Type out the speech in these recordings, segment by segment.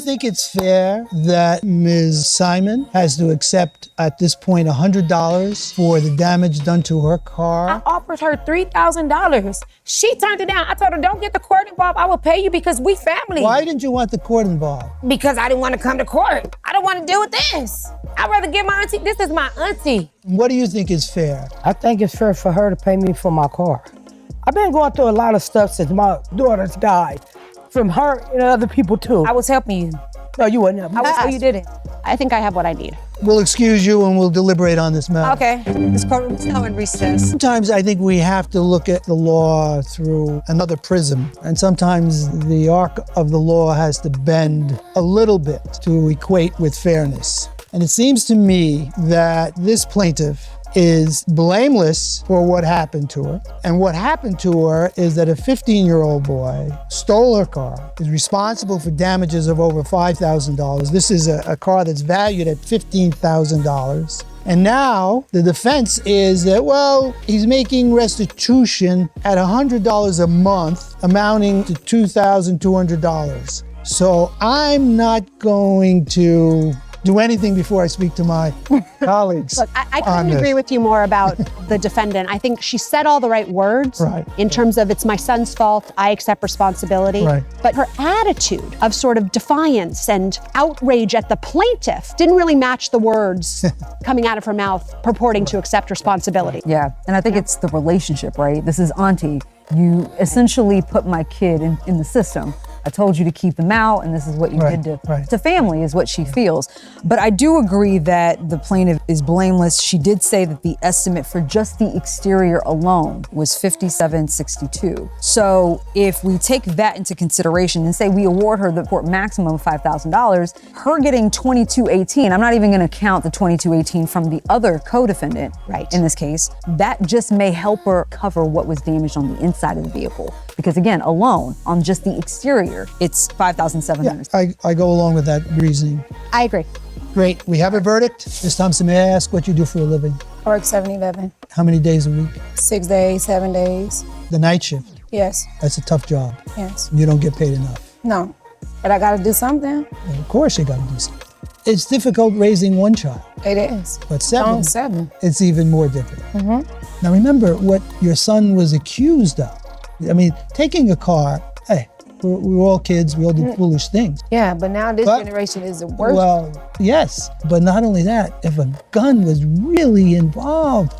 think it's fair that Ms. Simon has to accept at this point $100 for the damage done to her car? I offered her $3,000. She turned it down. I told her, don't get the court involved. I will pay you because we family. Why didn't you want the court involved? Because I didn't want to come to court. I don't want to deal with this. I'd rather give my auntie, this is my auntie. What do you think is fair? I think it's fair for her to pay me for my car. I've been going through a lot of stuff since my daughter's died. From her and other people too. I was helping you. No, you wouldn't have. I was, you didn't. I think I have what I need. We'll excuse you and we'll deliberate on this matter. Okay. This courtroom is now in recess. Sometimes I think we have to look at the law through another prism. And sometimes the arc of the law has to bend a little bit to equate with fairness. And it seems to me that this plaintiff is blameless for what happened to her. And what happened to her is that a 15-year-old boy stole her car, is responsible for damages of over $5,000. This is a car that's valued at $15,000. And now the defense is that, well, he's making restitution at $100 a month, amounting to $2,200. So I'm not going to do anything before I speak to my colleagues. Look, I couldn't agree with you more about the defendant. I think she said all the right words in terms of it's my son's fault, I accept responsibility. Right. But her attitude of sort of defiance and outrage at the plaintiff didn't really match the words coming out of her mouth purporting to accept responsibility. Yeah, and I think it's the relationship, right? This is auntie. You essentially put my kid in the system. I told you to keep him out, and this is what you did to family, is what she feels. But I do agree that the plaintiff is blameless. She did say that the estimate for just the exterior alone was $57.62. So if we take that into consideration and say we award her the court maximum of $5,000, her getting $22.18, I'm not even gonna count the $22.18 from the other co-defendant in this case, that just may help her cover what was damaged on the inside of the vehicle. Because again, alone, on just the exterior, it's $5,700. Yeah, I go along with that reasoning. I agree. Great, we have a verdict. Ms. Thompson, may I ask what you do for a living? I work 7-11. How many days a week? 6 days, 7 days. The night shift? Yes. That's a tough job. Yes. You don't get paid enough. No, but I gotta do something. Well, of course you gotta do something. It's difficult raising one child. It is. But seven, seven. It's even more difficult. Now remember what your son was accused of. I mean, taking a car, hey, we're all kids, we all do foolish things. Yeah, but now this generation is the worst. Well, yes, but not only that, if a gun was really involved,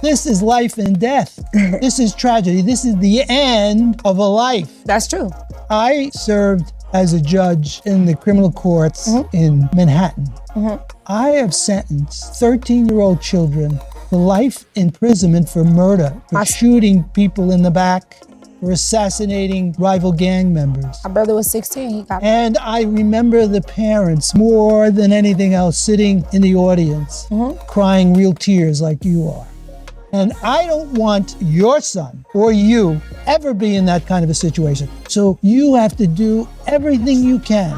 this is life and death. This is tragedy. This is the end of a life. That's true. I served as a judge in the criminal courts in Manhattan. I have sentenced 13-year-old children to life imprisonment for murder, for shooting people in the back, for assassinating rival gang members. My brother was 16, he got And I remember the parents more than anything else sitting in the audience, crying real tears like you are. And I don't want your son or you ever be in that kind of a situation. So you have to do everything you can.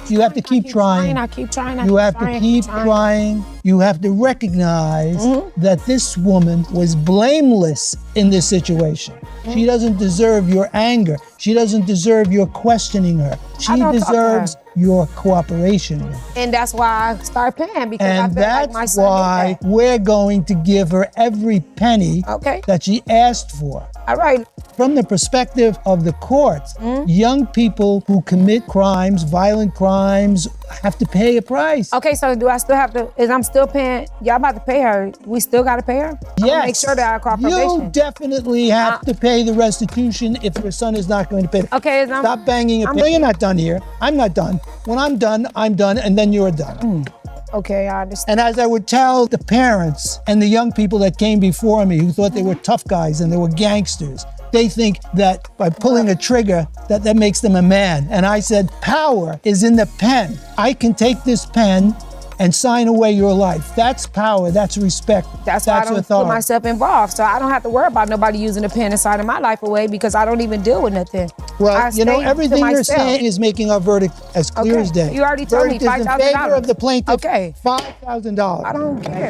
You have to keep trying. I keep trying. You have to keep trying. You have to recognize that this woman was blameless in this situation. She doesn't deserve your anger. She doesn't deserve your questioning her. She deserves your cooperation with her. And that's why I started paying, because And I feel like my that's son why did that. we're going to give her every penny that she asked for. All right. From the perspective of the courts, young people who commit crimes, violent crimes, have to pay a price. Okay, so do I still have to, I'm still paying, y'all about to pay her, we still gotta pay her? Yes. Make sure that I call probation. You definitely have to pay the restitution if your son is not going to pay. Okay, Stop banging it. No, you're not done here. I'm not done. When I'm done, and then you're done. Okay, I understand. And as I would tell the parents and the young people that came before me who thought they were tough guys and they were gangsters, they think that by pulling a trigger, that makes them a man. And I said, power is in the pen. I can take this pen and sign away your life. That's power, that's respect, That's why I don't put myself involved. So I don't have to worry about nobody using a pen and signing my life away, because I don't even deal with nothing. Well, you know, everything you're saying is making our verdict as clear as day. You already told me $5,000. Verdict is in favor of the plaintiff. Okay. $5,000. I don't care.